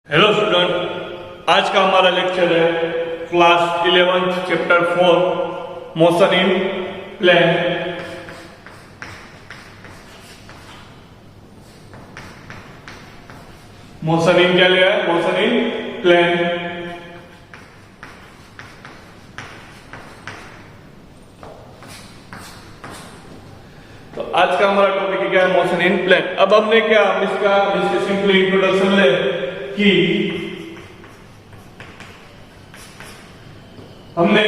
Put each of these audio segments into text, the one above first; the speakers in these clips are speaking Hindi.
हेलो स्टूडेंट, आज का हमारा लेक्चर है class 11 chapter 4 motion in plane. Motion in क्या लिया है? Motion in plane. तो आज का हमारा टॉपिक क्या है? Motion in plane. अब हमने क्या इसके सिंपली इंट्रोडक्शन ले कि हमने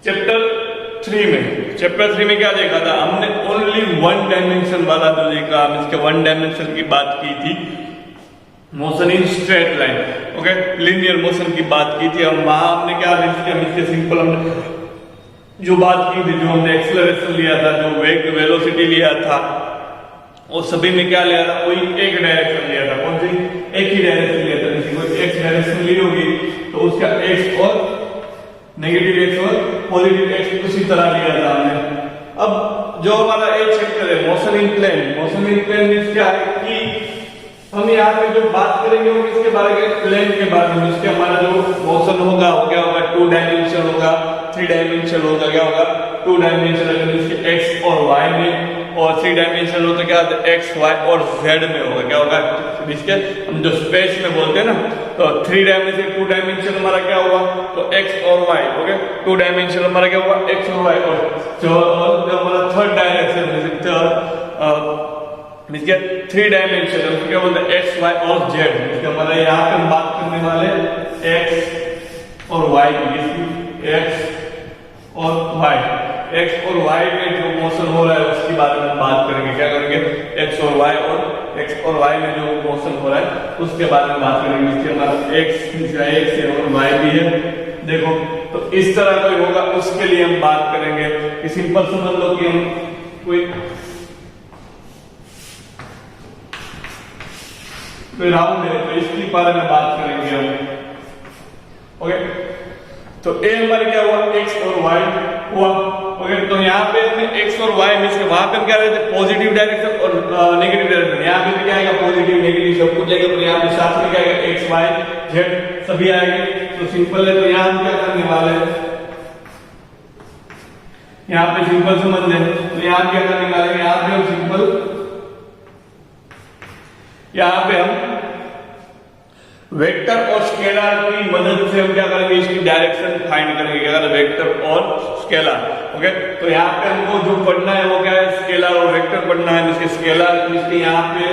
चैप्टर 3 में क्या देखा था? हमने ओनली वन डायमेंशन वाला जो देखा, हम इसके वन डायमेंशन की बात की थी, motion in straight line, okay, linear motion की बात की थी। हम वहां हमने क्या इसके सिंपल हमने जो बात की थी, जो हमने एक्सेलरेशन लिया था, जो वेलोसिटी लिया था, और सभी में क्या लिया था? कोई एक डायरेक्शन लिया था। कौन सी? एक ही डायरेक्शन लिया था। जैसे कोई एक्स डायरेक्शन ली होगी तो उसका एक्स और नेगेटिव एक्स और पॉजिटिव एक्स उसी तरह लिया था हमने। अब जो हमारा एक चैप्टर है मोशन इन प्लेन मींस क्या है कि हम यहाँ पे जो बात करेंगे वो किसके बारे में? प्लेन के बारे में। जिसके हमारा जो मोशन होगा वो क्या होगा? 2 डायमेंशन होगा, 3 डायमेंशन होगा, क्या होगा? 2 डायमेंशन होगा। इसके एक्स और वाई में, और 3 डायमेंशन हो तो क्या एक्स वाई और जेड में होगा। क्या होगा? इसके हम जो स्पेस में बोलते हैं ना, तो 3 डायमेंशन 2 डायमेंशन हमारा क्या हुआ? तो एक्स और वाई, ओके। 2 डायमेंशन हमारा क्या हुआ? एक्स और वाई। और जो हमारा थर्ड डायरेक्शन इसके 3 डायमेंशन है, क्या बोलते हैं? एक्स वाई और जेड। इसके हमारा यहाँ पे हम बात करने वाले एक्स और वाई की, एक्स और वाई। एक्स और वाई में जो मोशन हो रहा है उसके बारे में बात करेंगे। क्या करेंगे? एक्स और वाई, और एक्स और वाई में जो मोशन हो रहा है उसके बारे में बात करेंगे। इसके हमारा एक्स है और वाई भी है। देखो, तो इस तरह कोई होगा उसके लिए हम बात करेंगे कि सिंपल समझ लो कि हम कोई राउंड है तो इसके बारे में बात करेंगे हम, ओके। तो ए हमारे क्या हुआ? एक्स और वाई हुआ, ओके। तो यहाँ पे हमने एक्स और वाई मींस वहां पे क्या रहते? पॉजिटिव डायरेक्शन और नेगेटिव डायरेक्शन। यहाँ पे क्या आएगा? पॉजिटिव नेगेटिव सब कुछ आएगा। तो यहाँ पे साथ में क्या आएगा? एक्स वाई जेड सभी आएंगे। तो सिंपल है। तो यहाँ हम क्या करने वाले हैं? यहाँ पे सिंपल समझ लें। तो यहाँ क्या करने वाले हैं? यहाँ पे हम सिंपल, यहाँ पे हम वेक्टर और स्केलर की मदद से हम क्या करेंगे? इसकी डायरेक्शन फाइंड करेंगे। क्या करेंगे? वेक्टर और स्केलर, ओके। तो यहाँ पे हमको जो पढ़ना है वो क्या है? स्केलर और वेक्टर पढ़ना है। इसके स्केलर, इसके यहाँ पे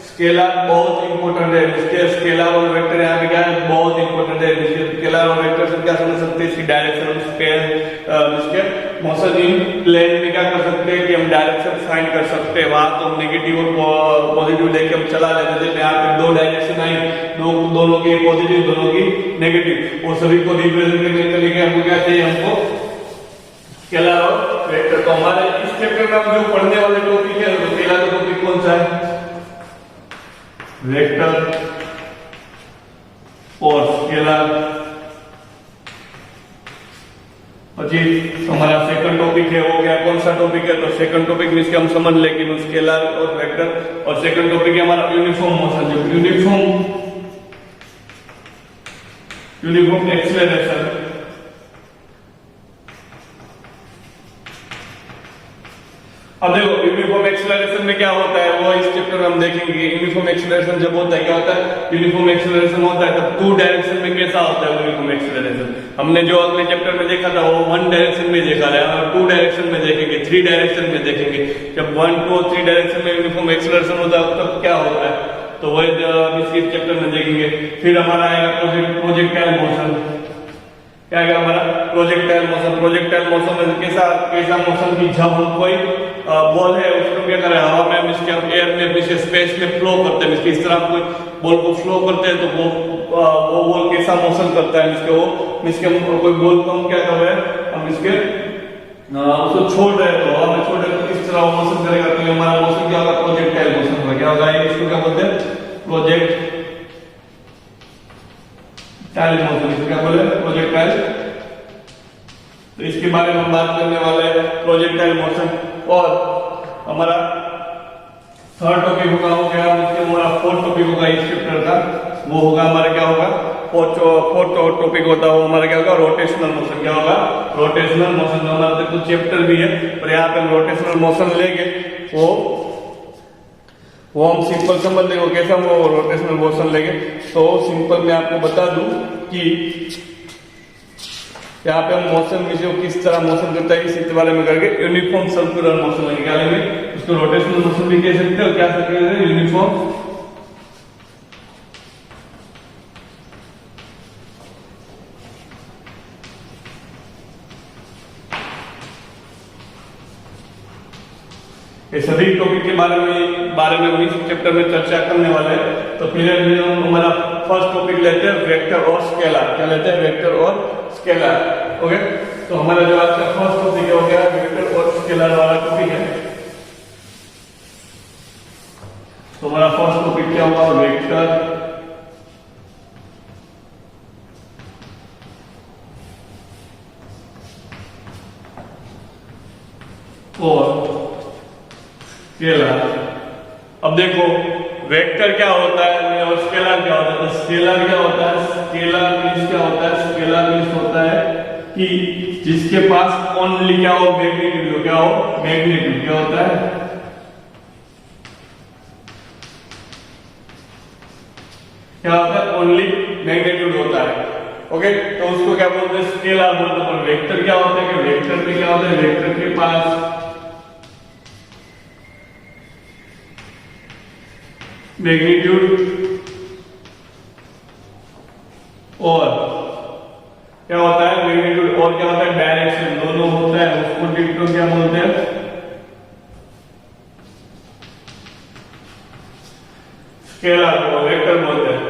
स्केलर बहुत इंपॉर्टेंट है। इसके स्केलर और वेक्टर यहाँ पे क्या है? बहुत इंपॉर्टेंट है। इसके स्केलर और वेक्टर से क्या समझ सकते हैं? इसकी डायरेक्शन इसके मोशन इन प्लेन में क्या कर सकते हैं कि हम डायरेक्शन फाइंड कर सकते हैं। वहां तो हम नेगेटिव और पॉजिटिव लेके हम चला लेते थे। यहाँ पे 2 डायरेक्शन आई, दोनों की पॉजिटिव, दोनों की नेगेटिव, और सभी को रिप्रेजेंट करने के लिए हमको क्या चाहिए? हमको स्केलर और वेक्टर। तो हमारे इस चैप्टर में हम जो पढ़ने वाले टॉपिक है, तो पहला टॉपिक कौन सा है? वेक्टर और स्केलर। और जी हमारा सेकंड टॉपिक है वो क्या? कौन सा टॉपिक है? तो सेकंड टॉपिक में इसके हम समझ ले कि स्केलर और वेक्टर। और सेकंड टॉपिक है हमारा यूनिफॉर्म मोशन, जो यूनिफॉर्म एक्सेलरेशन। अब देखो, यूनिफॉर्म एक्सेलरेशन में क्या होता है वो इस चैप्टर में हम देखेंगे। यूनिफॉर्म एक्सेलरेशन जब होता है, क्या होता है? यूनिफॉर्म एक्सेलरेशन होता है तब 2 डायरेक्शन में कैसा होता है यूनिफॉर्म एक्सेलरेशन? हमने जो अगले चैप्टर में देखा था वो 1 डायरेक्शन में देखा था, और 2 डायरेक्शन में देखेंगे, 3 डायरेक्शन में देखेंगे। जब 1, 2 और 3 डायरेक्शन में यूनिफॉर्म एक्सेलरेशन होता है तब क्या होता है? तो वो इस चैप्टर में देखेंगे। फिर हमारा आएगा प्रोजेक्टाइल मोशन। क्या है हमारा? प्रोजेक्टाइल मोशन में कैसा मोशन की जब हम कोई बॉल है उसको क्या करें? हवा में, इसके हम एयर में, इसके स्पेस में फ्लो करते हैं। इस तरह कोई बॉल को फ्लो करते हैं तो वो बॉल कैसा मोशन करता है? इसके हम कोई बॉल को हम क्या कर रहे हैं? हम इसके उसको छोड़ रहे हैं, तो हवा में छोड़ रहे हैं तो किस तरह वो मोशन करेगा? तो हमारा मोशन क्या होगा? प्रोजेक्टाइल मोशन होगा। क्या होगा? इसको क्या बोलते हैं? Projectile motion. इसको क्या बोले? प्रोजेक्टाइल। तो इसके बारे में हम बात करने वाले हैं, प्रोजेक्टाइल मोशन। और हमारा थर्ड टॉपिक होगा हो गया इसके हमारा फोर्थ टॉपिक होगा इस चैप्टर का, वो होगा हमारा क्या होगा फोर्थ टॉपिक होता है वो हमारा क्या होगा रोटेशनल मोशन। क्या होगा रोटेशनल मोशन। हमारा तो चैप्टर भी है पर यहाँ पे हम रोटेशनल मोशन लेंगे वो हम सिंपल समझ लेंगे कैसे हम वो रोटेशनल मोशन लेंगे। तो सिंपल मैं आपको बता दूं कि यहाँ पे हम मोशन विषय किस तरह मोशन करता है इसी बारे में करके यूनिफॉर्म सर्कुलर मोशन निकालेंगे। उसको रोटेशनल मोशन भी कह सकते हो, क्या सकते हैं यूनिफॉर्म ये सभी टॉपिक के बारे में हम इस चैप्टर में चर्चा करने वाले हैं। तो फिर हम हमारा फर्स्ट टॉपिक लेते हैं वेक्टर और स्केलर। क्या लेते हैं वेक्टर और स्केलर। ओके, तो हमारा जो आज का फर्स्ट टॉपिक हो गया वेक्टर और स्केलर वाला टॉपिक है। तो हमारा फर्स्ट टॉपिक क्या हुआ वेक्टर और स्केलर। अब देखो वेक्टर क्या होता है और स्केलर क्या होता है। तो स्केलर क्या होता है, स्केलर मींस क्या होता है, स्केलर मींस होता है कि जिसके पास ओनली क्या हो मैग्नीट्यूड, क्या हो मैग्नीट्यूड। क्या होता है ओनली मैग्नीट्यूड होता है। ओके, तो उसको क्या बोलते हैं स्केलर बोलते हैं। वेक्टर क्या होता है कि वेक्टर में क्या होता है वेक्टर के पास मैग्नीट्यूड और क्या होता है मैग्नीट्यूड और क्या होता है डायरेक्शन दोनों होता है। उसको डिक्टो क्या बोलते हैं स्केलर को वेक्टर बोलते हैं।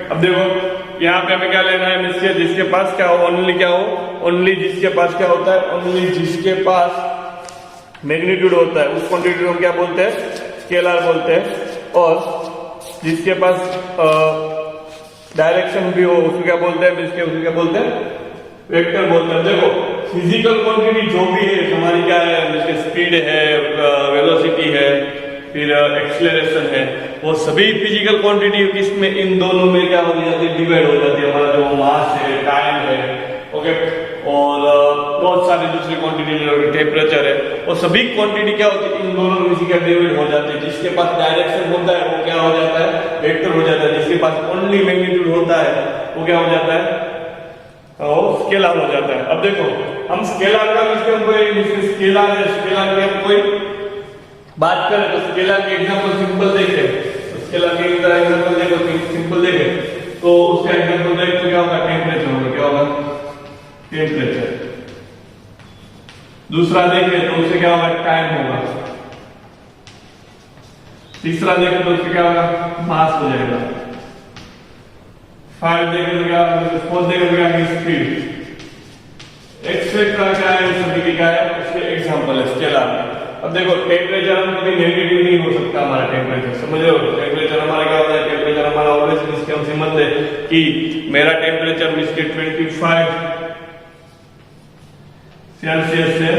अब देखो यहाँ पे हमें क्या लेना है जिसके पास क्या हो ओनली क्या हो ओनली जिसके पास क्या होता है ओनली जिसके पास मैग्नीट्यूड होता है उस क्वांटिटी को क्या बोलते हैं स्केलर बोलते हैं। और जिसके पास डायरेक्शन भी हो उसको क्या बोलते हैं उसको क्या बोलते हैं वेक्टर बोलते हैं। देखो फिजिकल क्वांटिटी जो भी है हमारी क्या है जैसे स्पीड है वेलोसिटी है फिर एक्सीलरेशन है वो सभी फिजिकल क्वांटिटी किसमें इन दोनों में क्या हो जाती है डिवाइड हो जाती है। हमारा जो मास है टाइम है ओके और बहुत सारी दूसरी क्वांटिटी टेम्परेचर है वो सभी क्वांटिटी क्या होती है इन दोनों में क्या डिवाइड हो जाती है। जिसके पास डायरेक्शन होता है वो क्या हो जाता है वेक्टर हो जाता है। जिसके पास ओनली मैग्नीट्यूड होता है वो क्या हो जाता है स्केलर हो जाता है। अब देखो हम स्केलर का स्केलर की हम कोई बात करें तो स्केलर के एग्जांपल सिंपल देखें तो स्केलर के एग्जांपल देखो सिंपल देखें तो उसका एग्जांपल देख तो क्या होगा टेम्परेचर होगा। क्या होगा टेम्परेचर। दूसरा देखें तो उससे क्या होगा टाइम होगा। तीसरा देखें तो उससे क्या होगा मास हो जाएगा। 5 देखें तो क्या 4 देखें तो क्या स्पीड। एक्सेट्रा क्या है सभी की क्या है उसके एग्जांपल है स्केलर। अब देखो टेम्परेचर हम कभी नेगेटिव नहीं हो सकता हमारा टेम्परेचर समझ रहे हो। टेम्परेचर हमारा क्या होता है टेम्परेचर हमारा ऑलवेज इसके हम समझ ले कि मेरा टेम्परेचर मींस के 25 सेल्सियस से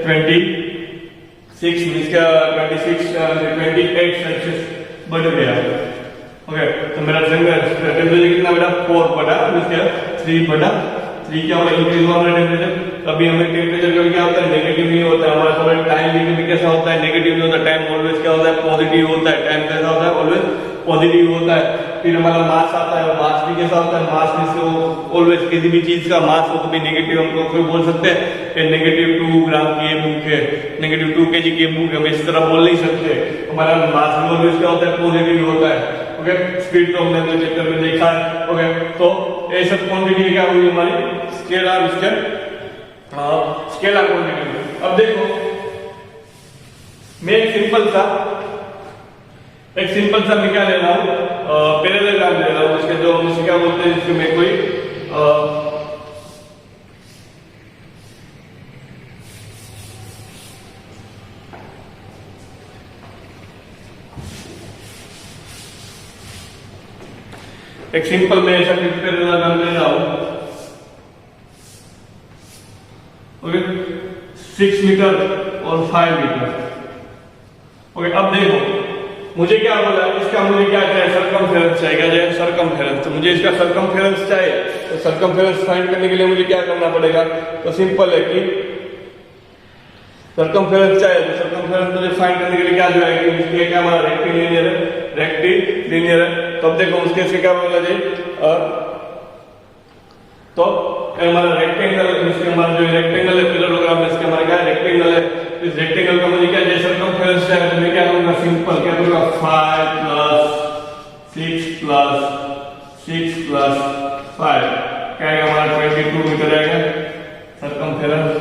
26 मींस का 28 सेल्सियस बढ़ गया। ओके तो मेरा टेम्परेचर कितना बेटा 4 बटा मींस क्या 3 क्या होगा इंक्रीज हुआ हमारा टेम्परेचर। कभी हमें टेम्परेचर कभी क्या होता है नेगेटिव नहीं होता है। हमारा थोड़ा टाइम भी कैसा होता है नेगेटिव नहीं होता। टाइम ऑलवेज क्या होता है पॉजिटिव होता है। टाइम कैसा होता है ऑलवेज पॉजिटिव होता है। फिर हमारा मास आता है मास भी कैसा होता है मास में से ऑलवेज किसी भी चीज का मास हो कभी नेगेटिव हमको कोई बोल सकते हैं कि -2 ग्राम की ये बुक है -2 kg की बुक है हम इस तरह बोल नहीं सकते। हमारा मास भी ऑलवेज क्या होता है पॉजिटिव होता है। ओके स्पीड तो हमने अपने चैप्टर में देखा है। ओके तो ये सब क्वांटिटी क्या हुई हमारी स्केलर स्केलर क्वांटिटी। अब देखो मैं एक सिंपल सा मैं क्या ले रहा हूं पैरेललोग्राम ले रहा हूं। इसके जो हम क्या बोलते हैं इसके में कोई एक सिंपल मैं ऐसा पैरेललोग्राम ले रहा हूं। ओके 6 मीटर और 5 मीटर। ओके अब देखो मुझे क्या बोला, इसका मुझे क्या चाहिए, सरकमफेरेंस चाहिए, सरकमफेरेंस। तो मुझे इसका सरकमफेरेंस चाहिए, तो सरकमफेरेंस फाइंड करने के लिए मुझे क्या करना पड़ेगा, तो सिंपल है कि सरकमफेरेंस चाहिए, तो सरकमफेरेंस मुझे फाइंड करने के लिए क्या जो है कि इसके क्या हमारा रेक्टिलिनियर है, रेक्टिलिनियर है। तो अब देखो उसके से क्या बोला जाए, तो हमारा रेक्टेंगल, इसके हमारा जो रेक्टेंगल है पैरेललोग्राम में, इसके हमारा क्या रेक्टेंगल है, इस रेक्टेंगल का मुझे क्या चाहिए, सरकमफेरेंस चाहिए। तो मैं क्या करूंगा, सिंपल क्या करूंगा, 5 + 6 + 6 + 5 क्या है हमारा 22 मीटर आएगा सरकमफेरेंस।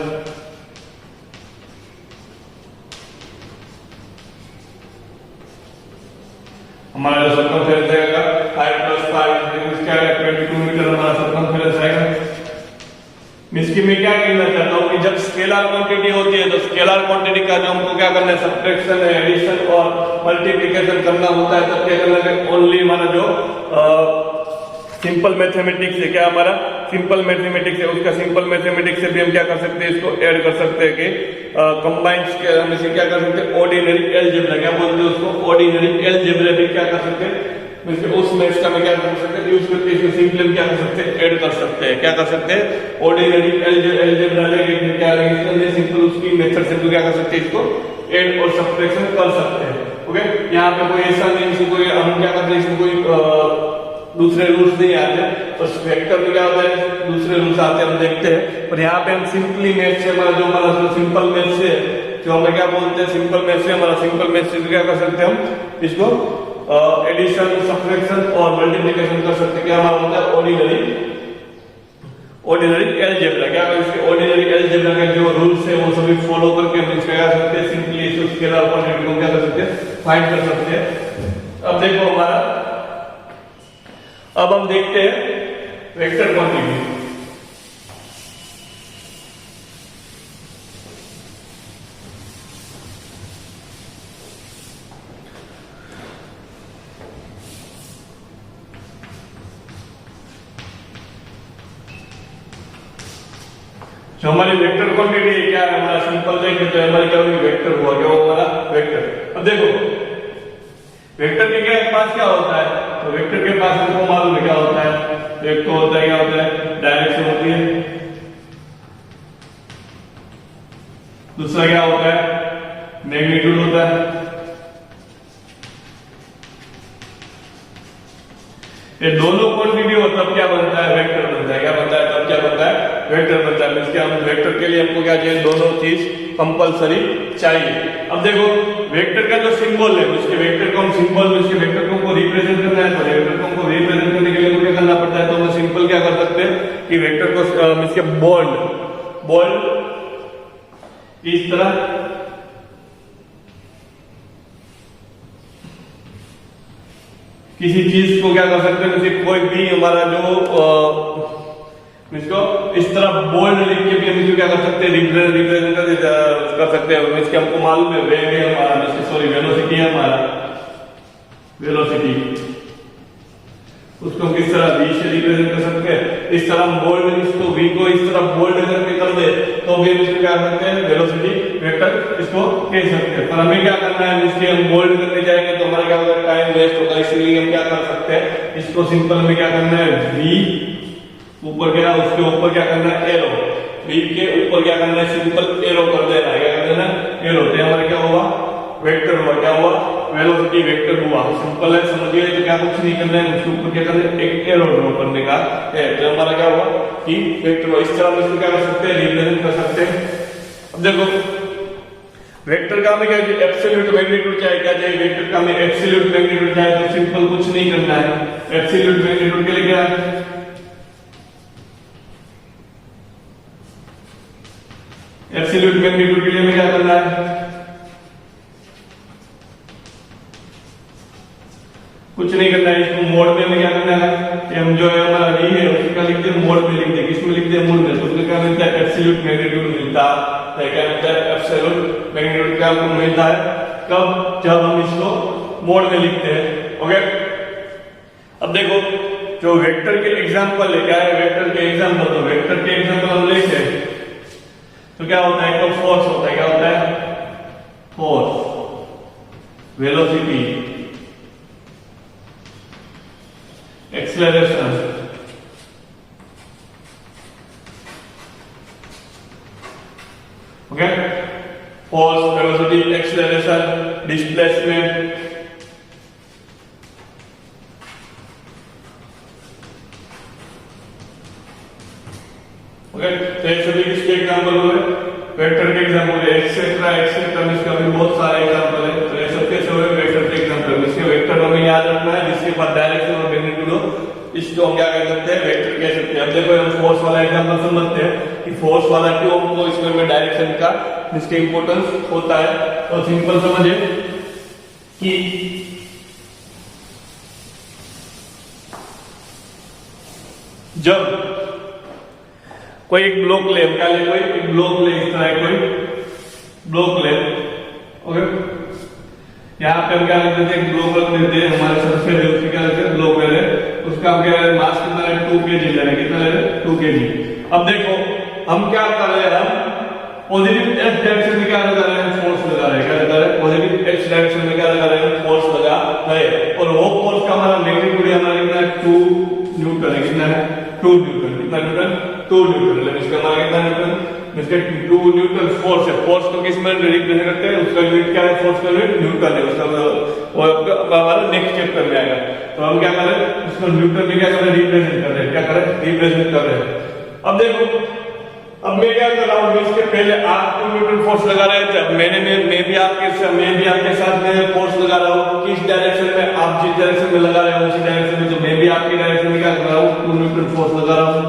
हमारा जो सरकमफेरेंस आएगा 5 + 5 क्या है 22 मीटर हमारा सरकमफेरेंस आएगा। इसकी मैं क्या कहना चाहता हूँ कि जब स्केलर क्वांटिटी होती है तो स्केलर क्वांटिटी का जो हमको क्या करना है, सब्ट्रैक्शन, एडिशन और मल्टीप्लिकेशन करना होता है, तब क्या करना है, ओनली हमारा जो सिंपल मैथमेटिक्स है, क्या हमारा सिंपल मैथमेटिक्स है, उसका सिंपल मैथमेटिक्स से भी हम क्या कर सकते हैं, इसको ऐड कर सकते हैं कि कंबाइंड हम इसे क्या कर सकते हैं, ऑर्डिनरी एलजेब्रा, क्या बोलते हैं उसको, ऑर्डिनरी एलजेब्रा भी क्या कर सकते हैं, उस मैथ्स का मैं क्या कर सकते हैं, यूज करके इसको सिंपली हम क्या कर सकते हैं, ऐड कर सकते हैं, क्या कर सकते हैं, ऑर्डिनरी एलजेब्रा लेके क्या लेंगे, सिंपल उसकी मेथड से क्या कर सकते हैं, इसको ऐड और सब्ट्रैक्शन कर सकते हैं। ओके यहाँ पे कोई ऐसा नहीं, इसको कोई हम क्या करते हैं, इसमें कोई दूसरे रूल्स नहीं आते, तो वेक्टर में क्या होता है, दूसरे रूल्स आते हैं, हम देखते हैं। पर यहाँ पे हम सिंपली मैथ से हमारा जो हमारा सिंपल मैथ से जो हमें क्या बोलते हैं, सिंपल मैथ से हमारा सिंपल मैथ से क्या कर सकते हैं, हम इसको एडिशन, सब्ट्रैक्शन और मल्टीप्लिकेशन कर सकते हैं। क्या हमारा होता है, ऑर्डिनरी एलजेब्रा। क्या इसके ऑर्डिनरी एलजेब्रा के जो रूल्स है वो सभी फॉलो करके हम इसका क्या कर सकते हैं, सिंपली इस स्केलर क्वांटिटी को क्या कर सकते हैं, फाइंड कर सकते हैं। अब देखो हमारा, अब हम देखते हैं वेक्टर क्वांटिटी। जो हमारी वेक्टर क्वांटिटी है, क्या है हमारा, सिंपल देखें तो हमारी क्या होगी, वेक्टर हुआ, क्या होगा हमारा वेक्टर। अब देखो वेक्टर के क्या पास क्या होता है, तो वेक्टर के पास हमको मालूम है क्या होता है, तो एक तो होता है क्या होता है, डायरेक्शन होती है, दूसरा क्या होता है, मैग्नीट्यूड होता है। ये दोनों क्वांटिटी हो तब क्या बनता है, वेक्टर बनता है। क्या बनता है, तब क्या बनता है, वेक्टर बनता है। इसके हम वेक्टर के लिए हमको क्या चाहिए, दोनों चीज कंपलसरी चाहिए। अब देखो वेक्टर का जो सिंबल है, उसके वेक्टर को हम सिंबल, उसके वेक्टर को रिप्रेजेंट करना है, तो वेक्टर को रिप्रेजेंट करने के लिए क्या करना पड़ता है, तो हम सिंपल क्या कर सकते हैं कि वेक्टर को इसके बोल्ड इस तरह किसी चीज को क्या कर सकते हैं, जैसे कोई भी हमारा जो इसको इस तरह बोल्ड लिख के भी हम इसको क्या कर सकते हैं, रिप्रेजेंट कर सकते हैं। इसके हमको मालूम है वेग है हमारा, सॉरी वेलोसिटी है हमारा, वेलोसिटी, उसको किस तरह v से रिप्रेजेंट कर सकते हैं। इस तरह हम बोल्ड, इसको v को इस तरह बोल्ड करके कर दे तो भी हम इसको क्या कर सकते हैं, वेलोसिटी वेक्टर इसको कह सकते हैं। पर हमें क्या करना है, इसके हम बोल्ड करने जाएंगे तो हमारा क्या होगा, टाइम वेस्ट होगा। इसलिए हम क्या कर सकते हैं, इसको सिंपल में क्या करना है, v ऊपर क्या, उसके ऊपर क्या करना है, एरो, v के ऊपर क्या करना है, सिंपल एरो कर देना है। क्या कर देना, एरो, तो हमारा क्या हुआ, वेक्टर हुआ। क्या हुआ, वेलोसिटी वेक्टर हुआ। सिंपल है, समझिए, तो क्या कुछ नहीं करना है, उसके ऊपर क्या करना है, एक एरो ड्रॉ करने का है। तो हमारा क्या हुआ कि वेक्टर हुआ। इस तरह इसको क्या कर सकते हैं, रिप्रेजेंट कर सकते हैं। अब देखो वेक्टर का हमें क्या चाहिए, एब्सोल्यूट मैग्नीट्यूड चाहिए। क्या चाहिए, वेक्टर का हमें एब्सोल्यूट मैग्नीट्यूड चाहिए। तो सिंपल कुछ नहीं करना है, एब्सोल्यूट मैग्नीट्यूड के लिए क्या है, एब्सोल्यूट मैग्नीट्यूड के लिए हमें क्या करना है, कुछ नहीं करना है। इसको मोड में हमें क्या करना है, हम जो है हमारा v है उसका लिखते हैं मोड में, लिख दे, किसमें लिखते हैं, मोड में। तो उसका क्या मिलता है, एब्सोल्यूट मैग्नीट्यूड मिलता है। क्या मिलता है, एब्सोल्यूट मैग्नीट्यूड क्या हमको मिलता है, कब, जब हम इसको मोड में लिखते हैं। ओके अब देखो जो वेक्टर के एग्जांपल है, क्या है वेक्टर के एग्जांपल, तो वेक्टर के एग्जांपल हम लिखते हैं तो क्या होता है, एक तो फोर्स होता है, क्या होता है, force, velocity, acceleration, okay, force, velocity, acceleration, displacement, okay. तो ये सभी किसके एग्जांपल हुए, वेक्टर के एग्जांपल है, एक्सेट्रा एक्सेट्रा, इसका भी बहुत सारे एग्जांपल है। तो ये सब कैसे हुए, वेक्टर के एग्जांपल। इसके वेक्टर हमें याद रखना है, जिसके पास डायरेक्शन और मैग्नीट्यूड हो, इसको हम क्या कह सकते हैं, वेक्टर कह सकते हैं। अब देखो हम फोर्स वाला एग्जांपल समझते हैं कि फोर्स वाला क्यों हमको इसमें में डायरेक्शन का जिसके इंपॉर्टेंस होता है। तो सिंपल समझिए कि जब कोई एक ब्लॉक ले, क्या ले, कोई एक ब्लॉक ले, इस तरह कोई ब्लॉक ले, ओके। यहाँ पे हम क्या करते हैं, एक ब्लॉक रख देते हैं, हमारे सरफेस है उसके क्या करते हैं, ब्लॉक ले रहे, उसका हम क्या रहे, मास कितना है, 2 kg ले रहे, कितना ले रहे, 2 kg। अब देखो हम क्या कर रहे हैं, हम पॉजिटिव एक्स डायरेक्शन में क्या लगा रहे हैं, फोर्स लगा रहे हैं, क्या लगा रहे हैं, पॉजिटिव एक्स डायरेक्शन में क्या लगा रहे हैं, फोर्स लगा रहे, और वो फोर्स का हमारा मैग्नीट्यूड हमारा कितना है, 2 न्यूटन है, कितना है, 2 न्यूटन, कितना न्यूटन, 2 न्यूटन, इसका हमारा कितना न्यूटन, इसके 2 न्यूटन फोर्स है। फोर्स को किस में रिप्रेजेंट करते हैं, उसका यूनिट क्या है, फोर्स का यूनिट न्यूटन है, उसका वो हमारा नेक्स्ट चैप्टर में आएगा। तो हम क्या करें, उसको न्यूटन में क्या करें, रिप्रेजेंट कर रहे हैं, क्या करें, रिप्रेजेंट कर रहे हैं। अब देखो, अब मैं क्या कर रहा हूँ, इसके पहले आप 2 न्यूटन फोर्स लगा रहे थे, अब मैं भी आपके साथ में फोर्स लगा रहा हूँ, किस डायरेक्शन में, आप जिस डायरेक्शन में लगा रहे हो उसी डायरेक्शन में, तो मैं भी आपकी डायरेक्शन में क्या कर रहा हूँ, 2 न्यूटन फोर्स लगा रहा हूँ,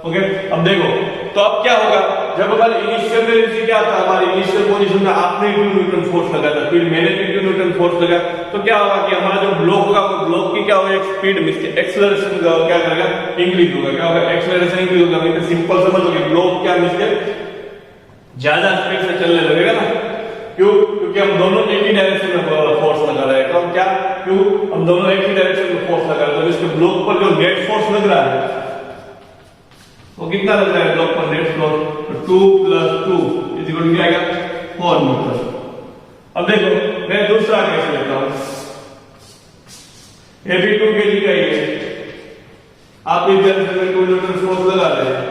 ओके। अब देखो, तो अब क्या होगा, जब हमारे इनिशियल में क्या था, हमारे इनिशियल पोजीशन में आपने 2 न्यूटन फोर्स लगा था, फिर मैंने भी 2 न्यूटन फोर्स लगा, तो क्या होगा कि हमारा जो ब्लॉक होगा, वो ब्लॉक की क्या होगा, एक स्पीड में एक्सेलरेशन क्या करेगा, इंक्रीज होगा, क्या होगा, एक्सेलरेशन इंक्रीज होगा। मतलब सिंपल समझ लो कि ब्लॉक क्या मिस्टेक ज्यादा स्पीड से चलने लगेगा ना, क्यों, क्योंकि हम दोनों एक ही डायरेक्शन में फोर्स लगा रहे हैं। तो हम क्या, क्यों, हम दोनों एक ही डायरेक्शन में फोर्स लगा रहे हैं, तो इसके ब्लॉक पर जो नेट फोर्स लग रहा है वो कितना लग रहा है, ब्लॉक पर नेट फोर्स, तो 2 + 2 = क्या आएगा, 4 न्यूटन। अब देखो मैं दूसरा केस लेता हूं, ये भी 2 kg का ही है, आप इस डायरेक्शन में 2 न्यूटन फोर्स लगा रहे हैं,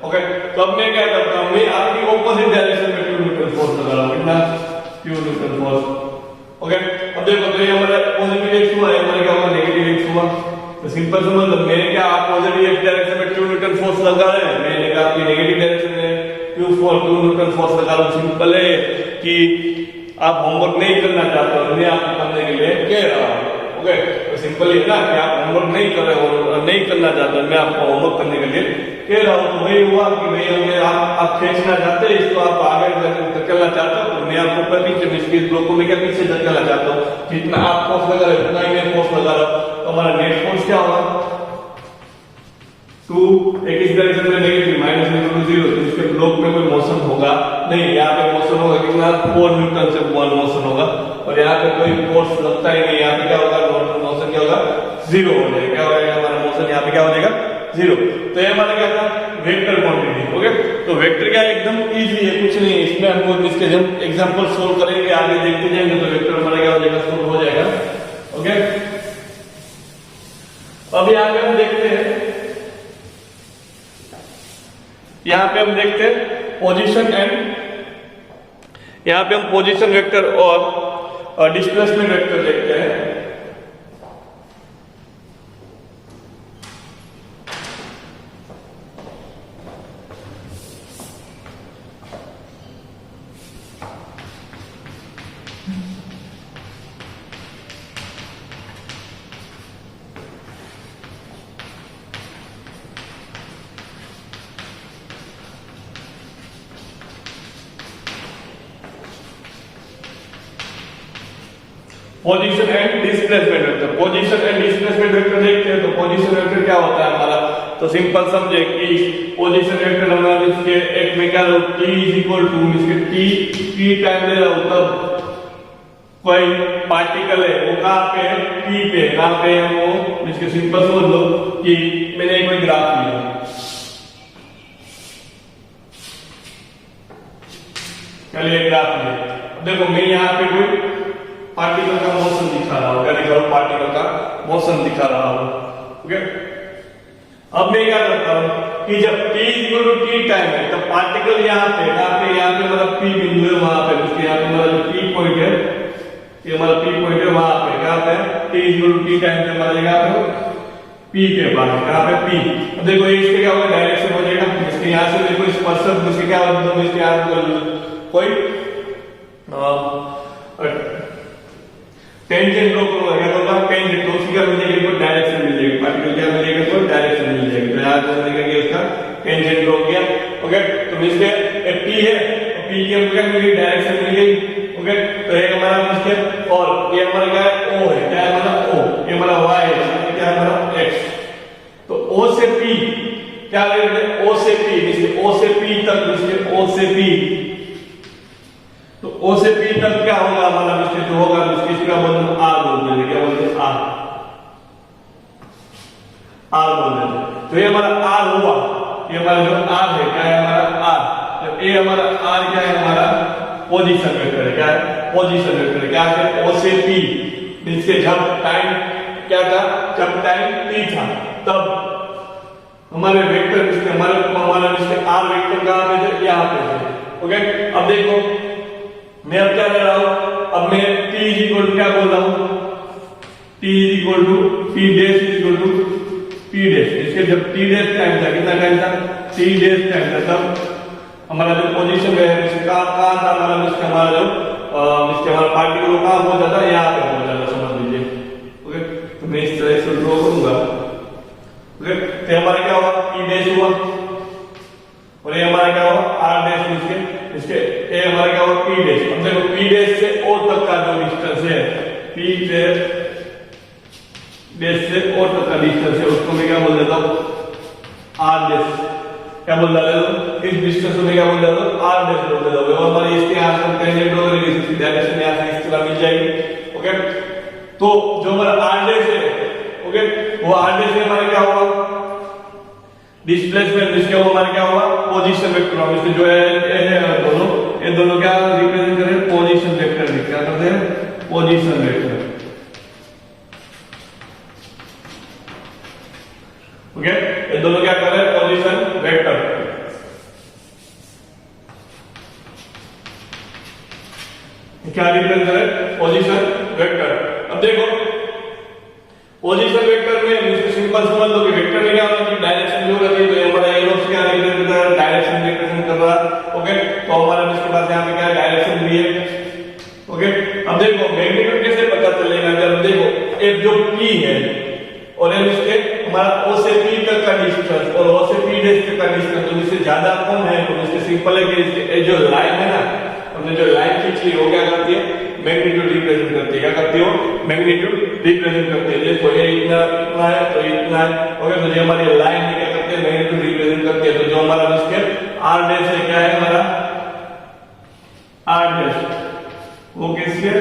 ओके। तो अब मैं क्या करता हूं, मैं आपकी ऑपोजिट डायरेक्शन में 2 न्यूटन फोर्स लगा रहा हूं, कितना, 2 न्यूटन फोर्स, ओके। अब देखो, तो ये हमारा पॉजिटिव एक्स हुआ है, हमारा क्या हुआ, नेगेटिव एक्स हुआ। तो सिंपल समझ लो, मैंने क्या, आप पॉजिटिव एक्स डायरेक्शन में 2 न्यूटन फोर्स लगा रहे हैं, मैंने कहा आपकी नेगेटिव डायरेक्शन में 2 न्यूटन फोर्स लगा रहा हूं। सिंपल है कि आप होमवर्क नहीं करना चाहते हो, मैं आपको करने के लिए कह रहा हूं, ओके। तो सिंपल ये ना कि आप होमवर्क नहीं कर रहे हो, नहीं करना चाहते, मैं आपको होमवर्क करने के लिए कह रहा हूं। तो वही हुआ कि भाई अगर आप खींचना चाहते हैं इसको, आप आगे धकेलना चाहते हो, तो मैं आपको पीछे इसके ब्लॉक को मैं क्या पीछे धकेलना चाहता हूँ, जितना आप फोर्स लगा रहे हो उतना ही मैं फोर्स लगा रहा हूँ। तो हमारा नेट फोर्स क्या होगा, 2, एक इस डायरेक्शन में नेगेटिव -0, तो इसके ब्लॉक में कोई मोशन होगा नहीं, यहाँ पे मोशन होगा कितना, 4 न्यूटन से 1 मोशन होगा, और यहाँ पे कोई फोर्स लगता ही नहीं, यहाँ पे क्या होगा, मोशन क्या होगा, 0 हो जाएगा, क्या हो जाएगा हमारा मोशन, यहाँ पे क्या हो जाएगा, 0। तो ये हमारा क्या था, वेक्टर क्वांटिटी, ओके। तो वेक्टर क्या एकदम इजी है, कुछ नहीं है इसमें, हमको इसके जब एग्जांपल सोल्व करेंगे, आगे देखते जाएंगे, तो वेक्टर हमारा क्या हो जाएगा, सोल्व हो जाएगा, ओके। अब यहाँ पे हम देखते हैं, यहाँ पे हम देखते हैं पोजीशन एंड, यहाँ पे हम पोजीशन वेक्टर और डिस्प्लेसमेंट वेक्टर देखते हैं। Position and displacement vector, position and displacement vector देखते हैं। तो पोजीशन वेक्टर क्या होता है हमारा, तो सिंपल समझे कि पोजीशन वेक्टर हमारा इसके एक में क्या लो, t = इसके t टाइम ले रहा हूं, तब कोई पार्टिकल है वो कहां पे है, p पे, कहां पे है वो, इसके सिंपल समझ लो कि मैंने कोई ग्राफ लिया, चलिए ग्राफ लिए। अब देखो मैं यहाँ पे कोई पार्टिकल का मोशन दिखा रहा हूँ, देखो पार्टिकल का मोशन दिखा रहा हूँ। ओके, अब मैं क्या करता हूँ कि जब t equal to T time है तब पार्टिकल यहाँ पे मतलब p बिंदु है वहां पे, उसके यहाँ पे हमारा जो p पॉइंट है, ये हमारा p पॉइंट है वहां पे, कहाँ पे t equal to T time पे हमारा यहाँ पे p के पास, कहाँ पे p। अब देखो इसके क्या होगा, डायरेक्शन हो जाएगा, इसके यहाँ से देखो स्पर्शक, इसके क्या होगा, तो इसके यहाँ कोई टेंजेंट ड्रॉ करूंगा, क्या होगा टेंजेंट, तो उसी का मिलेगा तो डायरेक्शन मिल जाएगी, पार्टिकल क्या मिलेगा तो डायरेक्शन मिल जाएगी। तो यहाँ पर देखा गया इसका टेंजेंट ड्रॉ किया। ओके, तो इसके p है, p की हमको क्या मिल गई, डायरेक्शन मिल गई। ओके, तो ये हमारा इसके, और ये हमारा क्या है o है, क्या है हमारा o, ये हमारा y है, क्या है हमारा x। तो o से p क्या लेंगे, o से p, इसके o से p तक, इसके o से p, तो o से p तक क्या होगा हमारा मिस्टर, जो होगा इसका बोलते हैं r बोलते हैं, क्या बोलते हैं r बोलते हैं। तो ये हमारा r हुआ, ये हमारा जो r है, क्या है हमारा r, तो ये हमारा r क्या है हमारा पोजीशन वेक्टर है, क्या है पोजीशन वेक्टर है, क्या है o से p, इसके जब टाइम क्या था, जब टाइम t था तब हमारे वेक्टर इसके हमारे इसके r वेक्टर कहां पे थे, यहाँ पे थे। ओके, अब देखो मैं अब क्या कर रहा हूं, अब मैं t इक्वल टू क्या बोल रहा हूं, t equal to p dash equal to p dash, इसके जब t डैश टाइम था, कितना टाइम था, t डैश टाइम था, तब हमारा जो पोजीशन है इसका कहां था, हमारा इसका हमारा जो इसके हमारा पार्टिकल कहां पहुंचा था, यहाँ पे पहुंचा था, समझ लीजिए। ओके, तो मैं इस तरह से ड्रॉ करूंगा। ओके, तो हमारा क्या हुआ, p डैश हुआ, और ये हमारा क्या हुआ r डैश, इसके ये हमारा क्या हुआ p डैश। अब देखो p डैश से o तक का जो डिस्टेंस है, p डैश से o तक का डिस्टेंस है, उसको मैं क्या बोल देता हूँ r डैश, क्या बोल देता हूँ, इस डिस्टेंस को मैं क्या बोल देता हूँ r डैश बोल देता हूँ। हमारे इसके यहाँ से टेंजेंट ड्रॉ करेंगे, इसकी डायरेक्शन यहाँ से इस तरह मिल जाएगी। ओके, तो जो हमारा r डैश है, ओके, वो r डैश में हमारा क्या होगा डिस्प्लेसमेंट, इसके वो हमारा क्या हुआ पोजीशन वेक्टर, हम इसमें जो है दोनों, ये दोनों क्या रिप्रेजेंट करें, पोजीशन वेक्टर, क्या करते हैं पोजीशन वेक्टर। ओके, ये दोनों क्या कर रहे हैं पोजीशन वेक्टर। क्या रिप्रेजेंट करें पोजीशन वेक्टर। अब देखो पोजीशन वेक्टर में सिंपल समझ लो कि वेक्टर में क्या होना चाहिए, डायरेक्शन जो रहती है, तो हमारा एरो से क्या रिप्रेजेंट कर रहा है, डायरेक्शन रिप्रेजेंट कर रहा है। ओके, तो हमारा इसके पास यहाँ पे क्या डायरेक्शन भी है। ओके, अब देखो मैग्नीट्यूड कैसे पता चलेगा, जब देखो एक जो p है और इसके हमारा o से p तक का डिस्टेंस और o से p डैश तक का डिस्टेंस, तो इससे ज्यादा कम है, तो इससे सिंपल है कि इसके जो लाइन है ना, हमने जो लाइन खींची वो क्या करती है मैग्नीट्यूड रिप्रेजेंट करती है, क्या करती हो मैग्नीट्यूड रिप्रेजेंट करती है। देखो ये इतना इतना है तो इतना है। ओके, तो जो हमारी लाइन है क्या करती है मैग्नीट्यूड रिप्रेजेंट करती है। तो जो हमारा इसके r डैश है, क्या है हमारा r डैश, वो किसके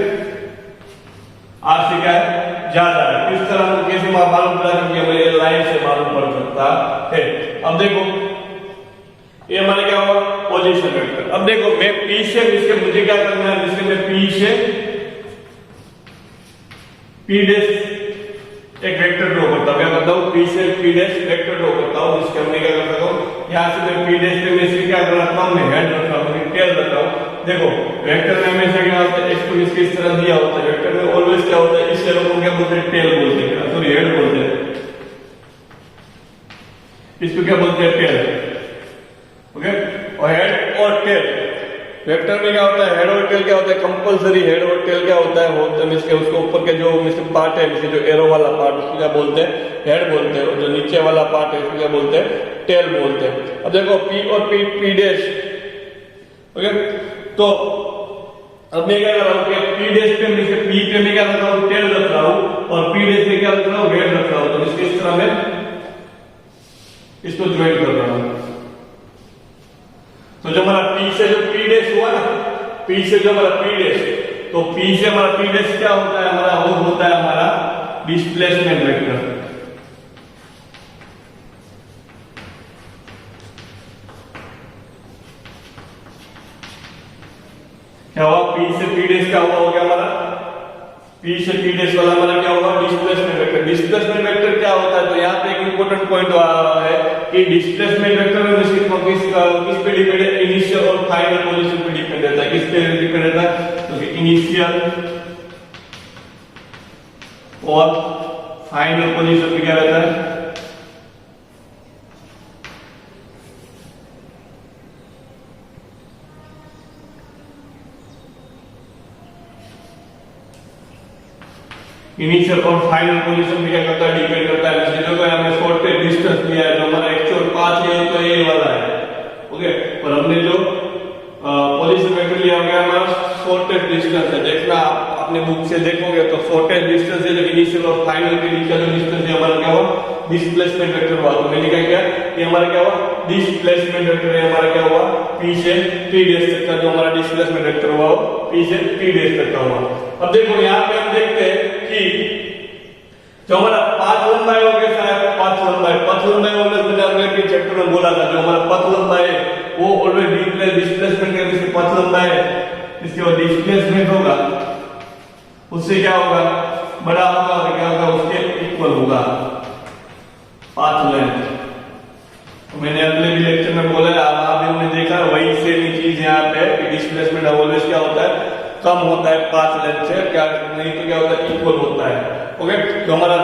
r से क्या है ज्यादा है। इस तरह को कैसे मालूम पड़ा, क्योंकि हमें ये लाइन से मालूम पड़ सकता है। अब देखो ये हमारे क्या हुआ पोजीशन वेक्टर। अब देखो मैं p से इसके मुझे क्या करना है, जिसके मैं p से p डैश एक वेक्टर ड्रॉ करता हूं, क्या करता हूं p से p डैश वेक्टर ड्रॉ करता हूं, जिसके हमने क्या करता हूं यहां से मैं p डैश पे मैं इसके क्या रखता हूं, मैं हेड रखता हूं, मैं टेल रखता हूं। देखो वेक्टर में हमेशा क्या होता है, इसको इसके इस तरह दिया होता है, वेक्टर में ऑलवेज क्या होता है, इस एरो को क्या बोलते हैं टेल बोलते हैं, सॉरी हेड बोलते हैं, इसको क्या बोलते हैं टेल। ओके, और हेड और टेल वेक्टर में क्या होता है, हेड और टेल क्या होता है, कंपलसरी हेड और टेल क्या होता है, इसके उसके ऊपर के जो पार्ट है, जो एरो वाला पार्ट उसको क्या बोलते हैं हेड बोलते हैं, और जो नीचे वाला पार्ट है उसको क्या बोलते हैं टेल बोलते हैं। अब देखो p और p डैश। ओके, तो अब मैं क्या कर रहा हूँ कि p डैश पे मैं p पे मैं क्या रख रहा हूँ टेल रख रहा हूँ, और p डैश पे क्या रख रहा हूँ हेड रख रहा हूँ। तो इसके इस तरह में इसको ज्वाइन कर रहा हूँ। तो जो हमारा p से जो p डैश हुआ ना, p से जो हमारा p डैश, तो p से हमारा p डैश क्या होता है हमारा, वो होता है हमारा डिस्प्लेसमेंट वेक्टर। क्या हुआ, पी से पी डैश क्या हुआ, हो गया हमारा पी से पी डैश वाला हमारा क्या होगा, डिस्प्लेसमेंट वेक्टर। डिस्प्लेसमेंट वेक्टर क्या होता है, तो यहाँ पे एक इंपॉर्टेंट पॉइंट है कि डिस्प्लेसमेंट वेक्टर में किस पे डिपेंड है, इनिशियल और फाइनल पोजीशन पे डिपेंड रहता है। किस पे डिपेंड रहता है, तो इनिशियल और फाइनल पोजीशन पे क्या रहता है, इनिशियल और फाइनल पोजीशन में क्या करता है, डिपेंड करता है। जैसे कोई हमने शॉर्टेस्ट डिस्टेंस लिया है, जो हमारा एक्चुअल पाथ है तो ये वाला है, ओके। और हमने जो पोजीशन वेक्टर लिया होगा हमारा शॉर्टेस्ट डिस्टेंस है। देखना आप अपने बुक से देखोगे तो शॉर्टेस्ट डिस्टेंस है जो इनिशियल और फाइनल के बीच का जो डिस्टेंस है हमारा क्या हुआ, डिस्प्लेसमेंट वेक्टर हुआ। तो मैंने क्या, ये हमारा क्या हुआ, डिस्प्लेसमेंट वेक्टर है हमारा क्या हुआ, पी से पी डैश तक का जो हमारा डिस्प्लेसमेंट वेक्टर हुआ पी से पी डैश तक का हुआ। अब देखो यहाँ पे हम देखते हैं कि जो हमारा पाथ लंबाई हो गया, पाथ लंबाई मैंने चैप्टर में बोला था, जो हमारा पथ लंबाई है वो ऑलरेडी डिस्प्लेसमेंट के जिसकी पथ लंबाई है इसके बाद डिस्प्लेसमेंट होगा, उससे क्या होगा, बड़ा होगा और क्या होगा, उसके इक्वल होगा पाथ लेंथ। तो मैंने अगले भी लेक्चर में बोला है, आप हमने देखा वही सेम चीज यहाँ पे कि डिस्प्लेसमेंट ऑलवेज क्या होता है, कम होता है पाथ लेंथ से, क्या नहीं तो क्या होता है, इक्वल होता है, ओके। तो हमारा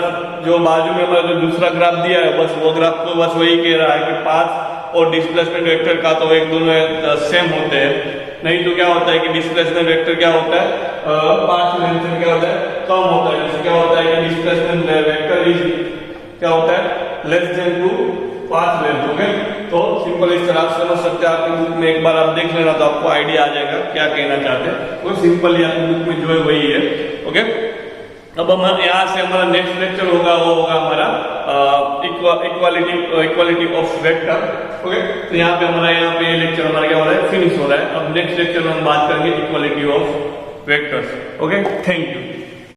जो बाजू में हमारा जो दूसरा ग्राफ दिया है बस वो ग्राफ तो बस वही कह रहा है कि पाथ और डिस्प्लेसमेंट वेक्टर का तो एक दोनों सेम होते हैं, नहीं तो क्या होता है कि डिस्प्लेसमेंट वेक्टर क्या होता है, पाथ लेंथ से क्या होता है, कम होता है। जैसे क्या होता है कि डिस्प्लेसमेंट वेक्टर इज क्या होता है, less than to path length, okay. तो सिंपल इस तरह समझ सकते हैं, आपकी बुक में एक बार आप देख लेना तो आपको आइडिया आ जाएगा क्या कहना चाहते हैं, वो सिंपल आपकी बुक में जो है वही है, ओके। अब हम यहाँ से हमारा नेक्स्ट लेक्चर होगा, वो होगा हमारा इक्वालिटी ऑफ वेक्टर, ओके। तो यहाँ पे हमारा ये लेक्चर हमारा क्या हो रहा है, फिनिश हो रहा है। अब नेक्स्ट लेक्चर में हम बात करेंगे equality of vectors, okay. Thank you.